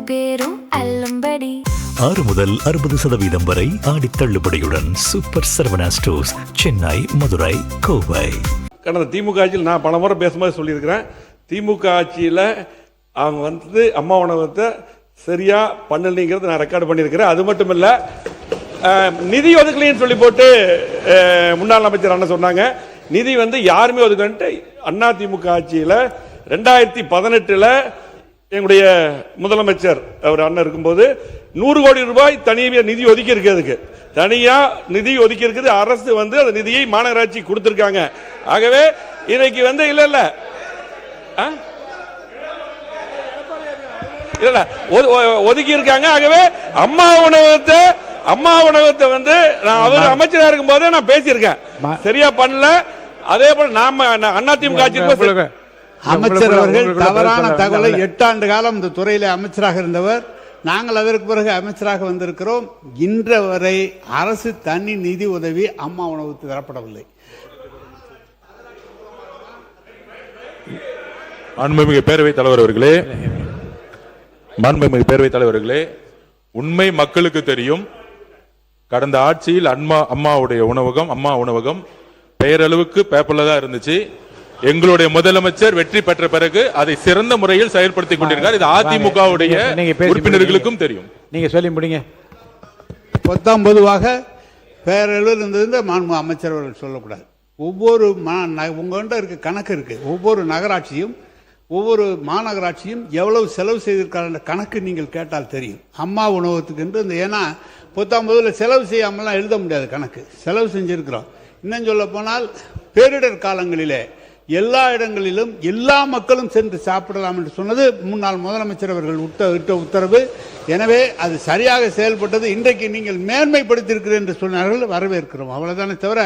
பேரும் அல்லும்படி 6 முதல் 60% வரை ஆடி தள்ளுபடியுடன் சூப்பர் சரவணா ஸ்டோர்ஸ், சென்னை, மதுரை, கோவை. கடந்த திமுக ஆட்சியில் நான் பல முறை பேசும்போது சொல்லியிருக்கிறேன், திமுக ஆட்சியில் அவங்க அம்மா உணவகத்தை சரியாக பண்ணலைங்கிறது நான் ரெக்கார்டு பண்ணியிருக்கிறேன். அது மட்டும் இல்லை, நிதி ஒதுக்கலைன்னு சொல்லி போட்டு முன்னாள் அமைச்சர் அண்ணன் சொன்னாங்க. நிதி யாருமே ஒதுக்கன்ட்டு அண்ணா திமுக ஆட்சியில் 2018 எங்களுடைய முதலமைச்சர் அவர் அண்ணன் இருக்கும்போது 100 கோடி ரூபாய் தனியாக நிதி ஒதுக்கி இருக்கிறதுக்கு தனியாக நிதி ஒதுக்கி இருக்குது. அரசு அந்த நிதியை மாநகராட்சி கொடுத்திருக்காங்க. ஆகவே இன்னைக்கு இல்ல இல்ல இல்ல ஒதுக்கி இருக்காங்க. ஆகவே அம்மா உணவகத்தை நான் அவர் அமைச்சராக இருக்கும் போதே நான் பேசியிருக்கேன், சரியா பண்ணல. அதே போல நாம அதிமுக ஆட்சி அமைச்சர் அவர்கள் தவறான தகவலை 8 ஆண்டு காலம் இந்த துறையில அமைச்சராக இருந்தவர். நாங்கள் அதற்கு பிறகு அமைச்சராக வந்திருக்கிறோம். இன்று வரை அரசு தனி நிதி உதவி அம்மா உணவுக்கு தரப்படவில்லை. மாண்புமிகு பேரவைத் தலைவர்களே, உண்மை மக்களுக்கு தெரியும். கடந்த ஆட்சியில் அம்மா உணவகம் பெயரளவுக்கு பேப்பர்ல தான் இருந்துச்சு. எங்களுடைய முதலமைச்சர் வெற்றி பெற்ற பிறகு அதை சிறந்த முறையில் செயல்படுத்தி கொண்டிருக்கார். இது அதிமுகவுடைய உறுப்பினர்களுக்கும் தெரியும். நீங்க சொல்லி முடிங்க. பொதுவாக பேரளவில் இருந்தது மாண்பு அமைச்சர் அவர்கள் சொல்லக்கூடாது. ஒவ்வொரு உங்கள்கிட்ட இருக்க கணக்கு இருக்கு. ஒவ்வொரு நகராட்சியும் ஒவ்வொரு மாநகராட்சியும் எவ்வளவு செலவு செய்திருக்காங்க கணக்கு நீங்கள் கேட்டால் தெரியும். அம்மா உணவகத்துக்கு என்று ஏன்னா 19 செலவு செய்யாமலாம் எழுத முடியாது கணக்கு. செலவு செஞ்சிருக்கிறோம். இன்னும் சொல்ல போனால் பேரிடர் காலங்களிலே எல்லா இடங்களிலும் எல்லா மக்களும் சென்று சாப்பிடலாம் என்று சொன்னது முன்னாள் முதலமைச்சர் அவர்கள் இட்ட உத்தரவு. எனவே அது சரியாக செயல்பட்டது. இன்றைக்கு நீங்கள் மேன்மைப்படுத்தியிருக்கிறீர்கள் என்று சொன்னார்கள், வரவேற்கிறோம். அவ்வளவுதானே தவிர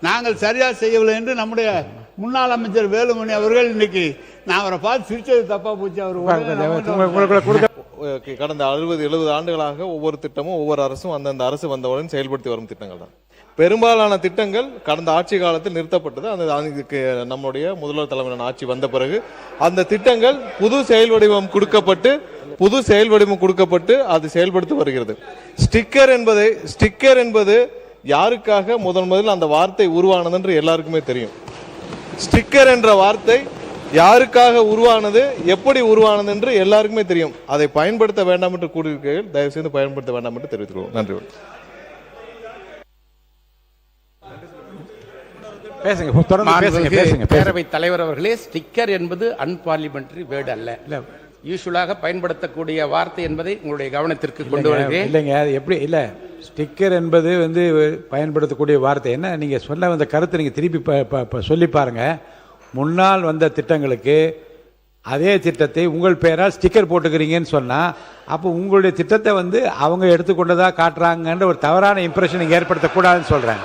நாங்கள் சரியாக செய்யவில்லை என்று நம்முடைய முன்னாள் அமைச்சர் வேலுமணி அவர்கள் இன்னைக்கு நான் அவரை பார்த்து சிரிச்சது தப்பா போச்சு. அவர் கடந்த 60-70 ஆண்டுகளாக ஒவ்வொரு திட்டமும் ஒவ்வொரு அரசும் அந்தந்த அரசு வந்தவுடன் செயல்படுத்தி வரும் திட்டங்கள் தான். பெரும்பாலான திட்டங்கள் கடந்த ஆட்சி காலத்தில் நிறுத்தப்பட்டது. அதுக்கு நம்முடைய முதல்வர் தலைமையிலான ஆட்சி வந்த பிறகு அந்த திட்டங்கள் புது செயல் வடிவம் கொடுக்கப்பட்டு அது செயல்படுத்தி வருகிறது. ஸ்டிக்கர் என்பது யாருக்காக முதலில் அந்த வார்த்தை உருவானது என்று எல்லாருக்குமே தெரியும். ஸ்டிக்கர் என்ற வார்த்தை யாருக்காக உருவானது, எப்படி உருவானது என்று எல்லாருக்குமே தெரியும். அதை பயன்படுத்த வேண்டாம் என்று கூறியிருக்கிறீர்கள். தயவு செய்து பயன்படுத்த வேண்டாம் என்று தெரிவித்துக் கொள்வோம். நன்றி. பேரவைத் தலைவர் அவர்களே, ஸ்டிக்கர் என்பது அன்பார்லிமெண்டரி வேர்டு அல்ல. யூசுவலாக பயன்படுத்தக்கூடிய வார்த்தை என்பதை உங்களுடைய கவனத்திற்கு கொண்டு வருகிறேன். இல்லைங்க, அது எப்படி இல்லை, ஸ்டிக்கர் என்பது பயன்படுத்தக்கூடிய வார்த்தை என்ன, நீங்க சொல்ல வந்த கருத்தை நீங்க திருப்பி சொல்லி பாருங்க. முன்னால் வந்த திட்டங்களுக்கு அதே திட்டத்தை உங்கள் பெயரால் ஸ்டிக்கர் போட்டுக்கிறீங்கன்னு சொன்னா அப்போ உங்களுடைய திட்டத்தை அவங்க எடுத்துக்கொண்டதா காட்டுறாங்கன்ற ஒரு தவறான இம்ப்ரெஷன் நீங்க ஏற்படுத்தக்கூடாதுன்னு சொல்றேன்.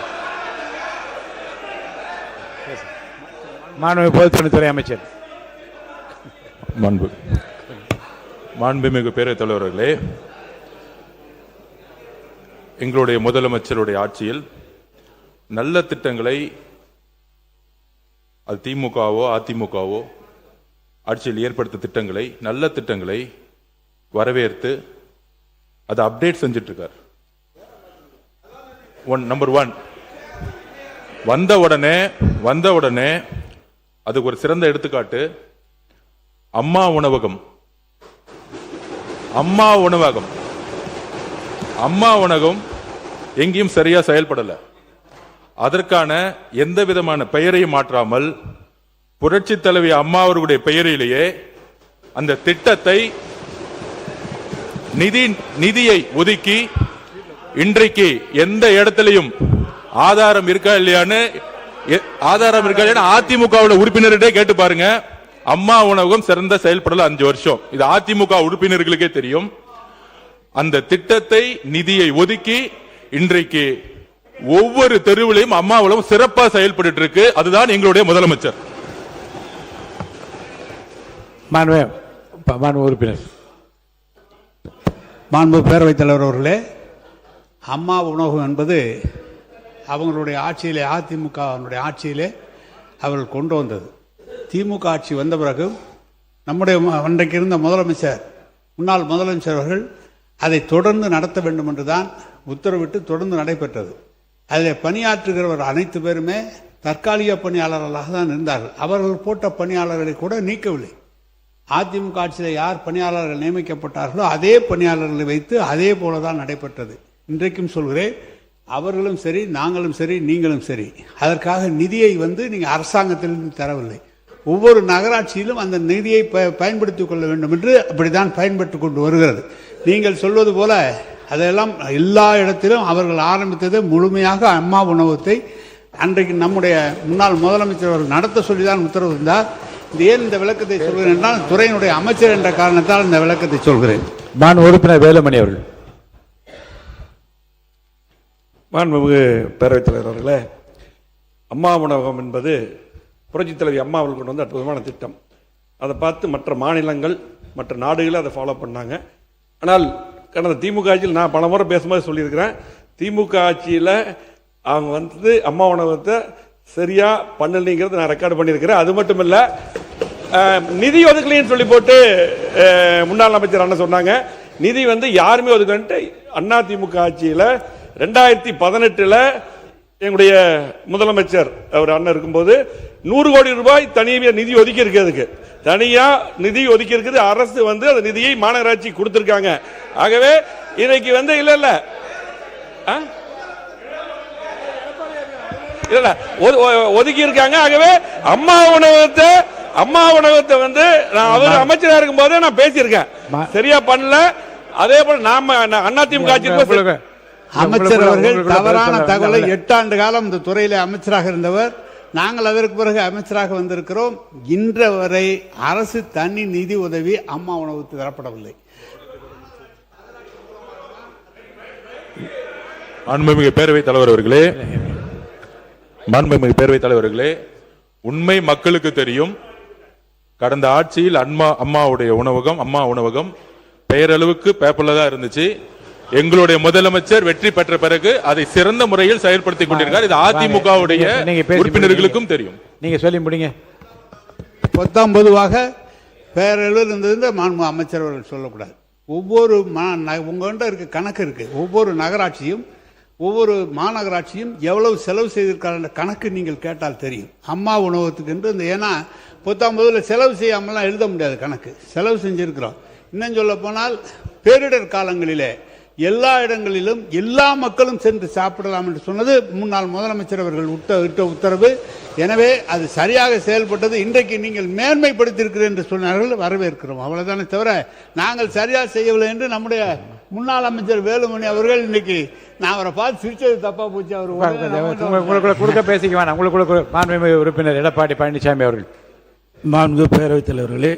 மாண்புமிகு பொதுப்பணித்துறை அமைச்சர். மாண்புமிகு பேரவைத் தலைவர்களே, எங்களுடைய முதலமைச்சருடைய ஆட்சியில் நல்ல திட்டங்களை, அது திமுகவோ அதிமுகவோ ஆட்சியில் ஏற்படுத்த திட்டங்களை, நல்ல திட்டங்களை வரவேற்று அதை அப்டேட் செஞ்சுட்டு இருக்கார். நம்பர் 1 வந்த உடனே அதுக்கு ஒரு சிறந்த எடுத்துக்காட்டு அம்மா உணவகம். எங்கேயும் சரியா செயல்படல. அதற்கான எந்த விதமான பெயரையும் மாற்றாமல் புரட்சி தலைவி அம்மா அவர்களுடைய பெயரிலேயே அந்த திட்டத்தை நிதியை ஒதுக்கி இன்றைக்கு எந்த இடத்திலையும் ஆதாரம் இருக்கா இல்லையான்னு அதிமுக உறுப்பினர்கிட்ட கேட்டு பாருங்க. அம்மா உணவகம் சிறந்த செயல்படல 5 வருஷம். இது அதிமுக உறுப்பினர்களுக்கே தெரியும். அந்த திட்டத்தை நிதியை ஒதுக்கி இன்றைக்கு ஒவ்வொரு தெருவிலையும் அம்மா உணவகம் சிறப்பா செயல்பட்டு இருக்கு. அதுதான் எங்களுடைய முதலமைச்சர். உறுப்பினர் மாண்பு பேரவைத் தலைவர் அவர்களே, அம்மா உணவகம் என்பது அவங்களுடைய ஆட்சியிலே, அதிமுக ஆட்சியிலே அவர்கள் கொண்டு வந்தது. திமுக ஆட்சி வந்த பிறகு நம்முடைய அன்றைக்கு இருந்த முதலமைச்சர் முன்னாள் முதலமைச்சர் அவர்கள் அதை தொடர்ந்து நடத்த வேண்டும் என்று தான் உத்தரவிட்டு தொடர்ந்து நடைபெற்றது. அதில் பணியாற்றுகிறவர் அனைத்து பேருமே தற்காலிக பணியாளர்களாக தான் இருந்தார்கள். அவர்கள் போட்ட பணியாளர்களை கூட நீக்கவில்லை. அதிமுக ஆட்சியில் யார் பணியாளர்கள் நியமிக்கப்பட்டார்களோ அதே பணியாளர்களை வைத்து அதே போல தான் நடைபெற்றது. இன்றைக்கும் சொல்கிறேன், அவர்களும் சரி, நாங்களும் சரி, நீங்களும் சரி, அதற்காக நிதியை நீங்கள் அரசாங்கத்திலிருந்து தரவில்லை. ஒவ்வொரு நகராட்சியிலும் அந்த நிதியை பயன்படுத்திக் கொள்ள வேண்டும் என்று அப்படித்தான் பயன்பட்டு கொண்டு வருகிறது. நீங்கள் சொல்வது போல அதெல்லாம் எல்லா இடத்திலும் அவர்கள் ஆரம்பித்தது முழுமையாக அம்மா உணவகத்தை அன்றைக்கு நம்முடைய முன்னாள் முதலமைச்சர் அவர்கள் நடத்த சொல்லிதான் உத்தரவு இருந்தார். ஏன் இந்த விளக்கத்தை சொல்கிறேன் என்றால், துறையினுடைய அமைச்சர் என்ற காரணத்தால் இந்த விளக்கத்தை சொல்கிறேன். உறுப்பினர் வேலுமணி அவர்கள். மாண்புமிகு பேரவைத் தலைவர் அவர்களே, அம்மா உணவகம் என்பது புரட்சித் தலைவி அம்மா அவர்கள் கொண்டு வந்து அற்புதமான திட்டம். அதை பார்த்து மற்ற மாநிலங்கள் மற்ற நாடுகள் அதை ஃபாலோ பண்ணாங்க. ஆனால் கடந்த திமுக ஆட்சியில் நான் பல முறை பேசும்போது சொல்லியிருக்கிறேன், திமுக ஆட்சியில் அவங்க வந்து அம்மா உணவகத்தை சரியாக பண்ணலைங்கிறது நான் ரெக்கார்டு பண்ணியிருக்கிறேன். அது மட்டும் இல்லை, நிதி ஒதுக்கலைன்னு சொல்லி போட்டு முன்னாள் அமைச்சர் அண்ணன் சொன்னாங்க. நிதி யாருமே ஒதுக்கலன்ட்டு அண்ணா திமுக ஆட்சியில் 2018 எங்களுடைய முதலமைச்சர் அவர் அண்ணன் இருக்கும்போது 100 கோடி ரூபாய் தனியாக நிதி ஒதுக்கி இருக்கிறதுக்கு தனியா நிதி ஒதுக்கி இருக்குது. அரசு அந்த நிதியை மாநகராட்சி கொடுத்திருக்காங்க. ஆகவே இன்னைக்கு இல்ல இல்ல இல்ல ஒதுக்கி இருக்காங்க. ஆகவே அம்மா உணவகத்தை நான் அவர் அமைச்சரா இருக்கும் போதே நான் பேசியிருக்கேன், சரியா பண்ணல. அதே போல நாம அதிமுக ஆட்சி அமைச்சர் அவர்கள் தவறான தகவலை 8 ஆண்டு காலம் இந்த துறையில அமைச்சராக இருந்தவர். நாங்கள் அதற்கு பிறகு அமைச்சராக வந்திருக்கிறோம். இன்று வரை அரசு தனி நிதி உதவி அம்மா உணவுக்கு தரப்படவில்லை. மாண்புமிகு பேரவைத் தலைவர்களே, உண்மை மக்களுக்கு தெரியும். கடந்த ஆட்சியில் அம்மாவுடைய அம்மா உணவகம் பெயரளவுக்கு பேப்பர்ல தான் இருந்துச்சு. எங்களுடைய முதலமைச்சர் வெற்றி பெற்ற பிறகு அதை சிறந்த முறையில் செயல்படுத்திக் கொண்டிருக்கார். இது அதிமுகவுடைய உறுப்பினர்களுக்கும் தெரியும். நீங்க சொல்லி முடிங்க. பொதுவாக பேரளவில் இருந்தது மாண்பு அமைச்சர் அவர்கள் சொல்லக்கூடாது. ஒவ்வொரு உங்கள்கிட்ட இருக்க கணக்கு இருக்கு. ஒவ்வொரு நகராட்சியும் ஒவ்வொரு மாநகராட்சியும் எவ்வளவு செலவு செய்திருக்காங்க கணக்கு நீங்கள் கேட்டால் தெரியும். அம்மா உணவகத்துக்கு என்று ஏன்னா 19 செலவு செய்யாமலாம் எழுத முடியாது கணக்கு. செலவு செஞ்சிருக்கிறோம். இன்னும் சொல்ல போனால் பேரிடர் காலங்களிலே எல்லா இடங்களிலும் எல்லா மக்களும் சென்று சாப்பிடலாம் என்று சொன்னது முன்னாள் முதலமைச்சர் அவர்கள் இட்ட உத்தரவு. எனவே அது சரியாக செயல்பட்டது. இன்றைக்கு நீங்கள் மேன்மைப்படுத்தியிருக்கிறீர்கள் என்று சொன்னார்கள், வரவேற்கிறோம். அவ்வளவுதானே தவிர நாங்கள் சரியாக செய்யவில்லை என்று நம்முடைய முன்னாள் அமைச்சர் வேலுமணி அவர்கள் இன்னைக்கு நான் அவரை பார்த்து சிரிச்சது தப்பா போச்சு. அவர் உங்களுக்குள்ள குறுக்க பேசிக்க வேணாம். உங்களுக்குள்ள மாண்புமிகு உறுப்பினர் எடப்பாடி பழனிசாமி அவர்கள். மாண்புமிகு பேரவைத் தலைவர்களே,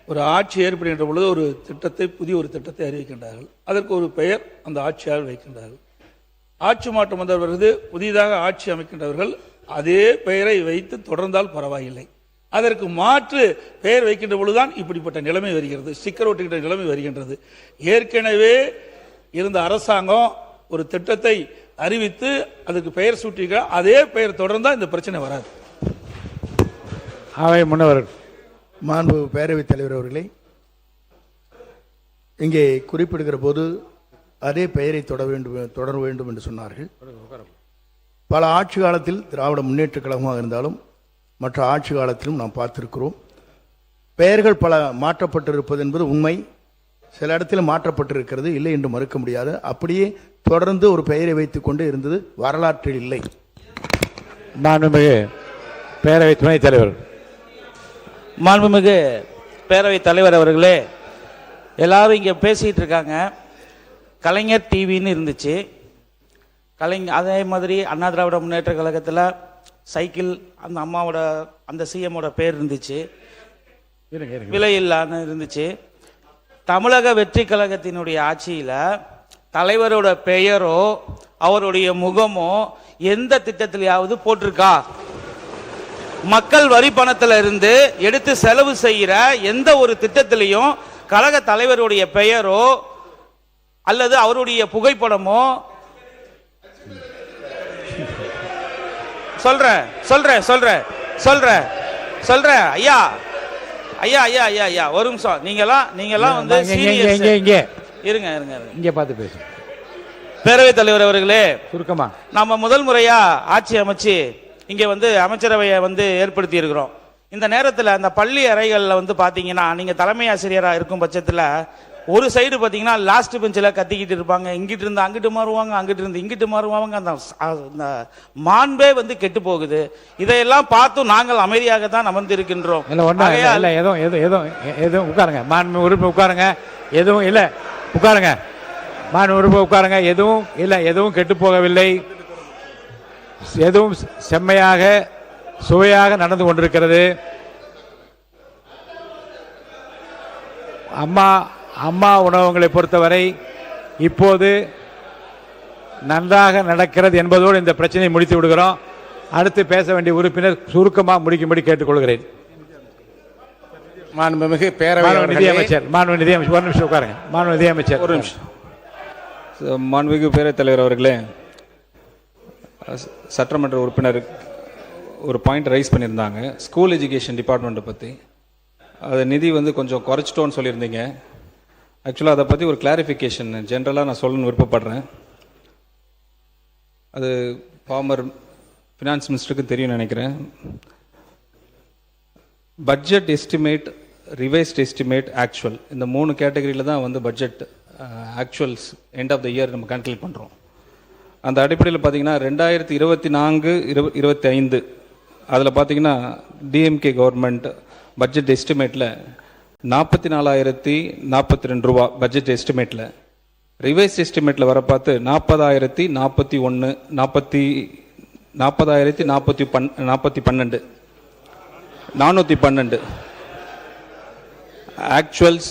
ஒரு ஆட்சி ஏற்படுகின்ற பொழுது ஒரு திட்டத்தை புதிய ஒரு திட்டத்தை அறிவிக்கின்றார்கள். அதற்கு ஒரு பெயர் அந்த ஆட்சியாளர் வைக்கின்றார்கள். ஆட்சி மாற்றம் வந்தவர்கள் புதிதாக ஆட்சி அமைக்கின்றவர்கள் அதே பெயரை வைத்து தொடர்ந்தால் பரவாயில்லை. அதற்கு மாற்று பெயர் வைக்கின்ற பொழுதுதான் இப்படிப்பட்ட நிலைமை வருகிறது, ஸ்டிக்கர் ஒட்டுகின்ற நிலைமை வருகின்றது. ஏற்கனவே இருந்த அரசாங்கம் ஒரு திட்டத்தை அறிவித்து அதுக்கு பெயர் சூட்டிக்க அதே பெயர் தொடர்ந்தால் இந்த பிரச்சனை வராது. அவை முன்னவர் மாண்பு பேரவைத் தலைவர் அவர்களே, இங்கே குறிப்பிடுகிற போது அதே பெயரை தொடர வேண்டும் என்று சொன்னார்கள். பல ஆட்சி காலத்தில் திராவிட முன்னேற்ற கழகமாக இருந்தாலும் மற்ற ஆட்சி காலத்திலும் நாம் பார்த்திருக்கிறோம். பெயர்கள் பல மாற்றப்பட்டிருப்பது என்பது உண்மை. சில இடத்தில் மாற்றப்பட்டிருக்கிறது, இல்லை என்று மறுக்க முடியாது. அப்படியே தொடர்ந்து ஒரு பெயரை வைத்துக் கொண்டு இருந்தது வரலாற்றில் இல்லை. மாண்புமிகு பேரவை துணைத் தலைவர். மாண்புமிகு பேரவைத் தலைவர் அவர்களே, எல்லாரும் இங்கே பேசிகிட்டு இருக்காங்க. கலைஞர் டிவின்னு இருந்துச்சு. அதே மாதிரி அண்ணா திராவிட முன்னேற்ற கழகத்தில் சைக்கிள் அந்த அம்மாவோட அந்த சிஎம்மோட பேர் இருந்துச்சு, விலையில்லான்னு இருந்துச்சு. தமிழக வெற்றி கழகத்தினுடைய ஆட்சியில் தலைவரோட பெயரோ அவருடைய முகமோ எந்த திட்டத்திலேயாவது போட்டிருக்கா? மக்கள் வரி பணத்தில் இருந்து எடுத்து செலவு செய்கிற எந்த ஒரு திட்டத்திலையும் கழக தலைவருடைய பெயரோ அல்லது அவருடைய புகைப்படமோ சொல்றேன் ஐயா ஐயா ஐயா ஐயா ஐயா ஒரு நிமிஷம். நீங்கெல்லாம் வந்து இங்க இங்க இருங்க இங்க பார்த்து பேசுங்க. பேரவைத் தலைவர் அவர்களே, சுருக்கமா நம்ம முதல் முறையா ஆட்சி அமைச்சு இங்க வந்து அமைச்சரவையை வந்து ஏற்படுத்தி இருக்கிறோம். இந்த நேரத்தில் அந்த பள்ளி அறைகளில் வந்து பார்த்தீங்கன்னா நீங்கள் தலைமை ஆசிரியராக இருக்கும் பட்சத்தில் ஒரு சைடு பார்த்தீங்கன்னா லாஸ்ட் பெஞ்சில் கத்திக்கிட்டு இருப்பாங்க, இங்கிட்டு இருந்து அங்கிட்டு மாறுவாங்க, அங்கிட்டு இருந்து இங்கிட்டு மாறுவாங்க. அந்த மாண்பே வந்து கெட்டு போகுது. இதையெல்லாம் பார்த்தும் நாங்கள் அமைதியாக தான் அமர்ந்திருக்கின்றோம். எதுவும் உட்காருங்க, மாண்பு உறுப்பினர் உட்காருங்க. எதுவும் இல்லை, உட்காருங்க. மாண்பு உறுப்பினர் உட்காருங்க. எதுவும் இல்லை, எதுவும் கெட்டு போகவில்லை. எதுவும் செம்மையாக சுவையாக நடந்து கொண்டிருக்கிறது. அம்மா உணவகங்களை பொறுத்தவரை இப்போது நன்றாக நடக்கிறது என்பதோடு இந்த பிரச்சனையை முடித்து விடுகிறோம். அடுத்து பேச வேண்டிய உறுப்பினர் சுருக்கமாக முடிக்கும்படி கேட்டுக்கொள்கிறேன். மாண்புமிகு பேரவை நிதியமைச்சர், மாண்பு நிதியமைச்சர் ஒரு நிமிஷம் உட்காருங்க. மாண்பு நிதியமைச்சர் ஒரு நிமிஷம். மாண்புமிகு பேரவைத் தலைவர் அவர்களே, சட்டமன்ற உறுப்பினர் ஒரு பாயிண்ட் ரைஸ் பண்ணியிருந்தாங்க ஸ்கூல் எஜுகேஷன் டிபார்ட்மெண்ட்டை பற்றி. அது நிதி வந்து கொஞ்சம் குறைச்சிட்டோன்னு சொல்லியிருந்தீங்க. ஆக்சுவலாக அதை பற்றி ஒரு கிளாரிஃபிகேஷன் ஜென்ரலாக நான் சொல்லணும்னு விருப்பப்படுறேன். அது ஃபார்மர் ஃபினான்ஸ் மினிஸ்டருக்கு தெரியும்னு நினைக்கிறேன். Budget estimate, revised estimate, actual, இந்த 3 கேட்டகரியில் தான் வந்து budget actuals end of the year நம்ம கால்குலேட் பண்ணுறோம். அந்த அடிப்படையில் பார்த்தீங்கன்னா 2024-25 அதில் பார்த்தீங்கன்னா டிஎம்கே கவர்மெண்ட் பட்ஜெட் எஸ்டிமேட்டில் 44,042 ரூபா பட்ஜெட் எஸ்டிமேட்டில். ரிவைஸ் எஸ்டிமேட்டில் வர பார்த்து 40,041 412 ஆக்சுவல்ஸ்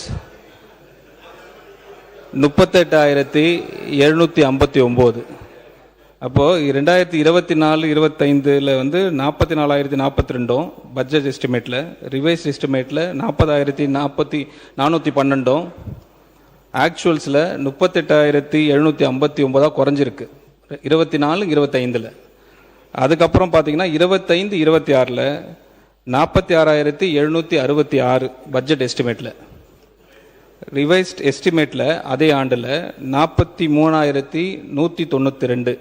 38,759. அப்போது 2024-25 வந்து 44,042 பட்ஜெட் எஸ்டிமேட்டில், ரிவைஸ் எஸ்டிமேட்டில் 40,412, ஆக்சுவல்ஸில் 38,759 குறைஞ்சிருக்கு 24-25. அதுக்கப்புறம் பார்த்தீங்கன்னா 25-26 46,766 பட்ஜெட் எஸ்டிமேட்டில். ரிவைஸ்ட் எஸ்டிமேட்டில் அதே ஆண்டில் 43,192